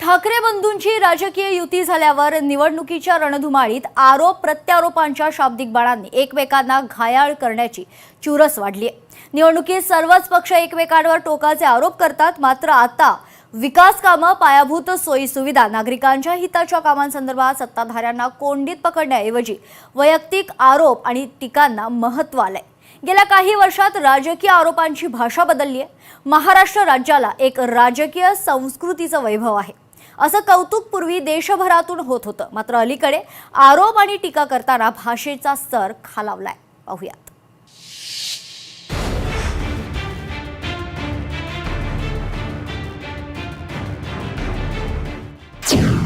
ठाकरे बंधूंची राजकीय युती झाल्यावर निवडणुकीच्या रणधुमाळीत आरोप प्रत्यारोपांच्या शाब्दिक बाणांनी एकमेकांना घायाळ करण्याची चुरस वाढली आहे। निवडणुकीत सर्वच पक्ष एकमेकांवर टोकाचे आरोप करतात, मात्र आता विकास कामं, पायाभूत सोयी सुविधा, नागरिकांच्या हिताच्या कामांसंदर्भात सत्ताधाऱ्यांना कोंडीत पकडण्याऐवजी वैयक्तिक आरोप आणि टीकांना महत्त्व आलंय। गेल्या काही वर्षात राजकीय आरोपांची भाषा बदलली आहे। महाराष्ट्र राज्याला एक राजकीय संस्कृतीचं वैभव आहे, असं कौतुक पूर्वी देशभरातून होत होतं, मात्र अलीकडे आरोप आणि टीका करताना भाषेचा स्तर खालावलाय। पाहूयात।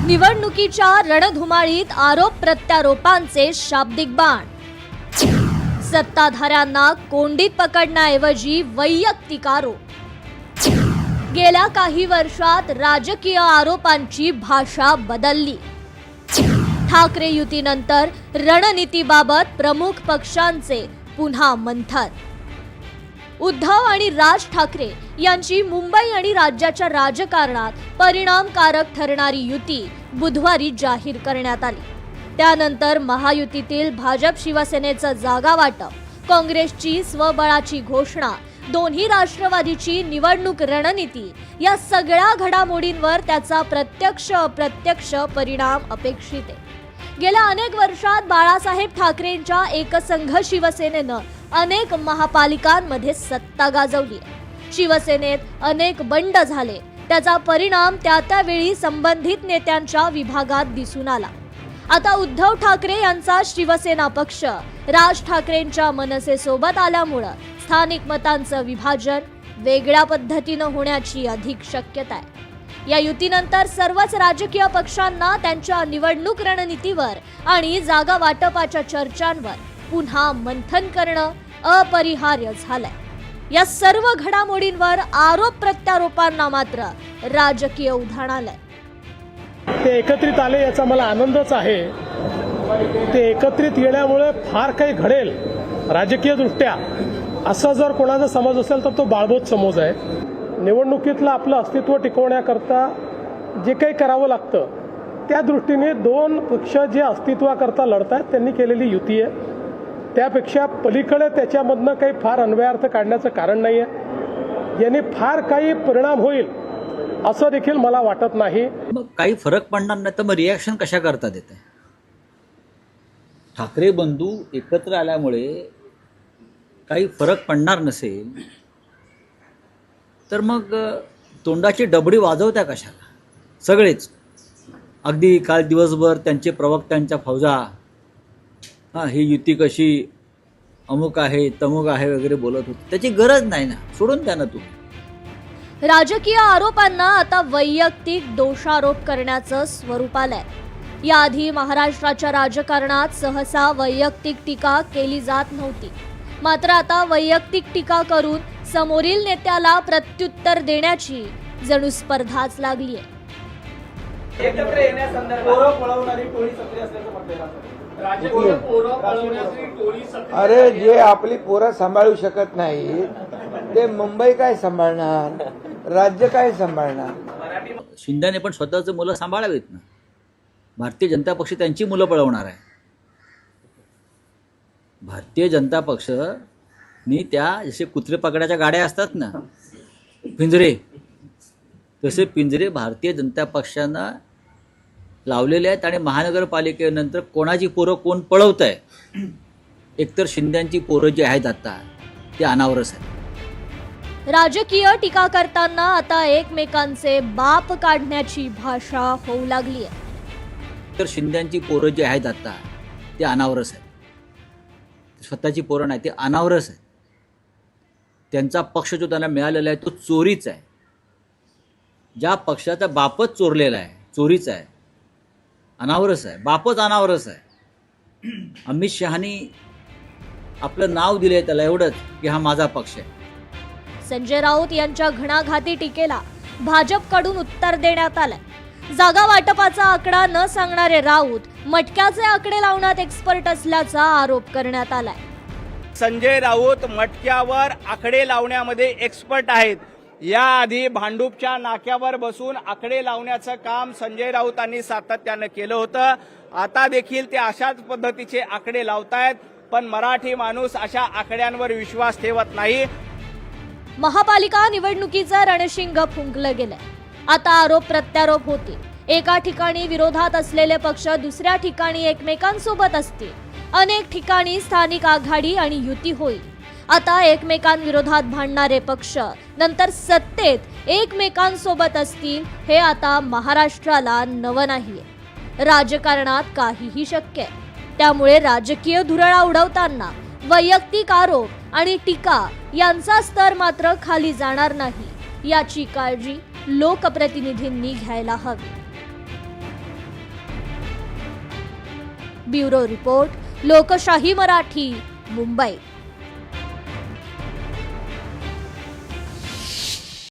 निवडणुकीच्या रणधुमाळीत आरोप प्रत्यारोपांचे शाब्दिक बाण, सत्ताधाऱ्यांना कोंडीत पकडण्याऐवजी वैयक्तिक आरोप। गेल्या काही वर्षात राजकीय आरोपांची भाषा बदलली। ठाकरे युतीनंतर रणनीतीबाबत प्रमुख पक्षांचे पुन्हा मंथन। उद्धव आणि राज ठाकरे यांची मुंबई आणि राज्याच्या राजकारणात परिणामकारक ठरणारी युती बुधवारी जाहीर करण्यात आली। त्यानंतर महायुतीतील भाजप शिवसेनेचं जागा वाटप, काँग्रेसची स्वबळाची घोषणा, दोन्ही राष्ट्रवादीची निवडणूक रणनीती या सगळ्या घडामोडींवर त्याचा प्रत्यक्ष अप्रत्यक्ष परिणाम अपेक्षित आहे। गेल्या अनेक वर्षात बाळासाहेब ठाकरेंच्या एकसंघ शिवसेनेनं अनेक महापालिकांमध्ये सत्ता गाजवली। शिवसेनेत अनेक बंड झाले, त्याचा परिणाम त्यावेळी संबंधित नेत्यांच्या विभागात दिसून आला। आता उद्धव ठाकरे यांचा शिवसेना पक्ष राज ठाकरेंच्या मनसेसोबत आल्यामुळे स्थानिक मतांचं विभाजन वेगळ्या पद्धतीनं होण्याची अधिक शक्यता आहे। या युतीनंतर सर्वच राजकीय पक्षांना त्यांच्या निवडणूक रणनीतीवर आणि जागा वाटपाच्या चर्चांवर पुन्हा मंथन करणं अपरिहार्य झालंय। या सर्व घडामोडींवर आरोप प्रत्यारोपांना मात्र राजकीय उधाण आलंय। ते एकत्रित आले याचा मला आनंदच आहे। ते एकत्रित येण्यामुळे फार काही घडेल राजकीय दृष्ट्या, असा जर कोणाचा समज असेल तर तो बाळबोध समज आहे। निवडणुकीतलं आपलं अस्तित्व टिकवण्याकरता जे काही करावं लागतं त्या दृष्टीने दोन पक्ष जे अस्तित्वाकरता लढतात त्यांनी केलेली युती आहे। त्यापेक्षा पलीकडे त्याच्यामधनं काही फार अन्वयार्थ काढण्याचं कारण नाही आहे। याने फार काही परिणाम होईल असं देखील मला वाटत नाही। मग काही फरक पडणार नाही तर मग रिॲक्शन कशा करतात येते? ठाकरे बंधू एकत्र आल्यामुळे काही फरक पडणार नसेल तर मग तोंडाची डबडी वाजवत्या कशाला? सगळेच अगदी काल दिवसभर त्यांचे प्रवक्त्यांच्या फौजा ही युती कशी अमुक आहे तमुक आहे वगैरे बोलत होते, त्याची गरज नाही ना, सोडून द्या ना तुम्ही। राजकीय आरोपांना आता वैयक्तिक दोषारोप करण्याचं स्वरूप आलंय। याआधी महाराष्ट्राच्या राजकारणात सहसा वैयक्तिक टीका केली जात नव्हती, मात्र आता वैयक्तिक टीका करून समोरील नेत्याला प्रत्युत्तर देण्याची जणू स्पर्धाच लागली आहे। अरे जे आपली पोरं सांभाळू शकत नाही ते मुंबई काय सांभाळणार, राज्य काय सांभाळणार? शिंदेने पण स्वतःच मुलं सांभाळावीत ना। भारतीय जनता पक्ष त्यांची मुलं पळवणार आहे। भारतीय जनता पक्षनी त्या जसे कुत्रे पकडाच्या गाड्या असतात ना, पिंजरे, तसे पिंजरे भारतीय जनता पक्षानं लावलेले आहेत। आणि महानगरपालिकेनंतर कोणाची पोरं कोण पळवत आहे, एकतर शिंद्यांची पोरं जी आहेत आता ते अनावरच आहेत। राजकीय टीका करताना आता एकमेकांचे बाप काढण्याची भाषा होऊ लागली आहे। तर शिंद्यांची पोरं जी आहेत आता ते अनावरच आहेत, स्वतःची पोरं नाही, ते अनावरच आहेत। त्यांचा पक्ष जो त्यांना मिळालेला आहे तो चोरीचा आहे। ज्या पक्षाचा बापच चोरलेला आहे, चोरीचा आहे, अनावरच आहे, बापच अनावरच आहे। अमित शहानी आपलं नाव दिलंय त्याला एवढंच की हा माझा पक्ष आहे। संजय राऊत यांच्या घणाघाती टीकेला भाजपकडून उत्तर देण्यात आलंय। जागा वाटपाचा आकडा न सांगणारे राऊत मटक्याचे आकडे लावण्यात एक्सपर्ट असल्याचा आरोप करण्यात आलाय। संजय राऊत मटक्यावर आकडे लावण्यामध्ये एक्सपर्ट आहेत। याआधी भांडूपच्या नाक्यावर बसून आकडे लावण्याचं काम संजय राऊतांनी सातत्यानं केलं होतं. आता देखील ते अशाच पद्धतीचे आकडे लावतायत, पण मराठी माणूस अशा आकड्यांवर विश्वास ठेवत नाही. महापालिका निवडणुकीचं रणशिंग फुंकलं गेलंय. आता आरोप प्रत्यारोप होतील. एका ठिकाणी विरोधात असलेले पक्ष दुसऱ्या ठिकाणी एकमेकांसोबत असतील. अनेक ठिकाणी स्थानिक आघाडी आणि युती होईल. आता एकमेकांविरोधात भांडणारे पक्ष नंतर सत्तेत एकमेकांसोबत असतील, हे आता महाराष्ट्राला नवं नाहीये. राजकारणात काहीही शक्य आहे. त्यामुळे राजकीय धुरळा उडवताना वैयक्तिक आरोप आणि टीका यांचा स्तर मात्र खाली जाणार नाही, याची काळजी लोकप्रतिनिधींनी घ्यायला हवी. ब्युरो रिपोर्ट, लोकशाही मराठी, मुंबई.